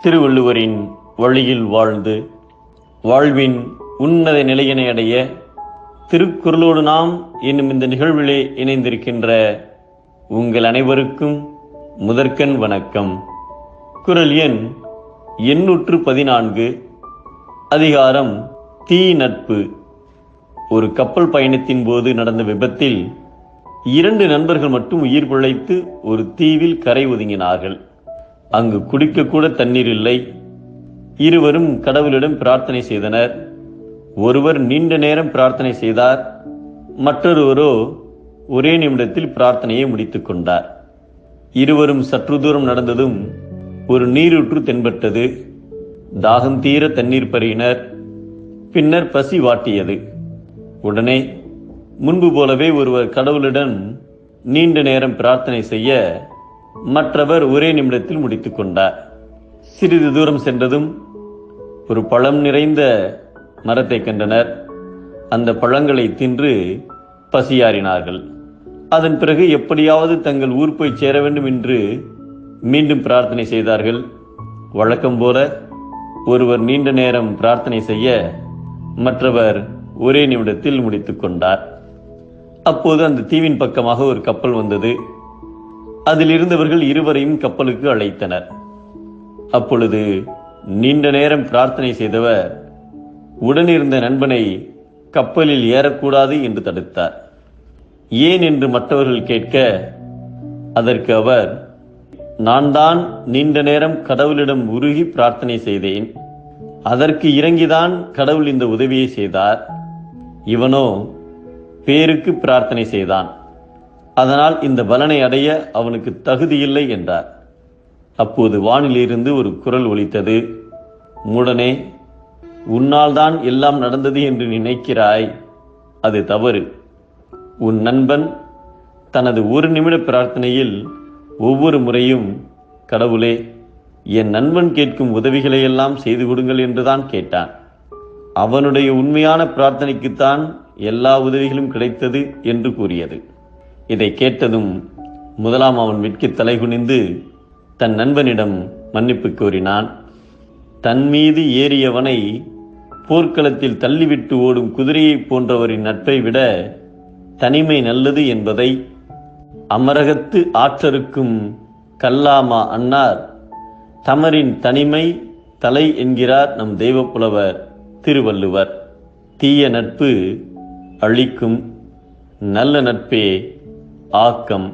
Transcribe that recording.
திருவள்ளுவரின் வழியில் வாழ்ந்து வாழ்வின் உன்னத நிலையினை அடைய திருக்குறளோடு நாம் என்னும் இந்த நிகழ்விலே இணைந்திருக்கின்ற உங்கள் அனைவருக்கும் முதற்கண் வணக்கம். குறள் எண் 814, அதிகாரம் தீ நட்பு. ஒரு கப்பல் பயணத்தின் போது நடந்த விபத்தில் 2 நண்பர்கள் மட்டும் உயிர் பிழைத்து ஒரு தீவில் கரை ஒதுங்கினார்கள். அங்கு குடிக்கக்கூட தண்ணீர் இல்லை. இருவரும் கடவுளிடம் பிரார்த்தனை செய்தனர். ஒருவர் நீண்ட நேரம் பிரார்த்தனை செய்தார், மற்றொருவரோ ஒரே நிமிடத்தில் பிரார்த்தனையை முடித்துக் கொண்டார். இருவரும் சற்று தூரம் நடந்ததும் ஒரு நீரூற்று தென்பட்டது. தாகம் தீர தண்ணீர் பருகினர். பின்னர் பசி வாட்டியது. உடனே முன்பு போலவே ஒருவர் கடவுளிடம் நீண்ட நேரம் பிரார்த்தனை செய்ய மற்றவர் ஒரே நிமிடத்தில் முடித்துக் கொண்டார். சிறிது தூரம் சென்றதும் ஒரு பழம் நிறைந்த மரத்தை கண்டனர். அந்த பழங்களை தின்று பசியாறினார்கள். அதன் பிறகு எப்படியாவது தங்கள் ஊர் போய் சேர வேண்டும் என்று மீண்டும் பிரார்த்தனை செய்தார்கள். வழக்கம் போல ஒருவர் நீண்ட நேரம் பிரார்த்தனை செய்ய மற்றவர் ஒரே நிமிடத்தில் முடித்துக் கொண்டார். அப்போது அந்த தீவின் பக்கமாக ஒரு கப்பல் வந்தது. அதில் இருந்தவர்கள் இருவரையும் கப்பலுக்கு அழைத்தனர். அப்பொழுது நீண்ட நேரம் பிரார்த்தனை செய்தவர் உடனிருந்த நண்பனை கப்பலில் ஏறக்கூடாது என்று தடுத்தார். ஏன் என்று மற்றவர்கள் கேட்க, அதற்கு அவர், நான் தான் நீண்ட நேரம் கடவுளிடம் உருகி பிரார்த்தனை செய்தேன். அதற்கு இறங்கிதான் கடவுள் இந்த உதவியை செய்தார். இவனோ பேருக்கு பிரார்த்தனை செய்தான். அதனால் இந்த பலனை அடைய அவனுக்கு தகுதியில்லை என்றார். அப்போது வானிலிருந்து ஒரு குரல் ஒலித்தது. மூடனே, உன்னால் தான் எல்லாம் நடந்தது என்று நினைக்கிறாய். அது தவறு. உன் நண்பன் தனது ஒரு நிமிட பிரார்த்தனையில் ஒவ்வொரு முறையும், கடவுளே, என் நண்பன் கேட்கும் உதவிகளையெல்லாம் செய்து கொடுங்கள் என்றுதான் கேட்டான். அவனுடைய உண்மையான பிரார்த்தனைக்குத்தான் எல்லா உதவிகளும் கிடைத்தது என்று கூறியது. இதை கேட்டதும் முதலாம் அவன் வெட்கி தலைகுனிந்து தன் நண்பனிடம் மன்னிப்பு கோரினான். தன் மீது ஏறியவனை போர்க்களத்தில் தள்ளிவிட்டு ஓடும் குதிரையை போன்றவரின் நட்பை விட தனிமை நல்லது என்பதை அமரகத்து ஆற்றருக்கும் கல்லாமா அன்னார் தமரின் தனிமை தலை என்கிறார் நம் தெய்வப்புலவர் திருவள்ளுவர். தீய நட்பு அழிக்கும், நல்ல நட்பே ஆக்கம்.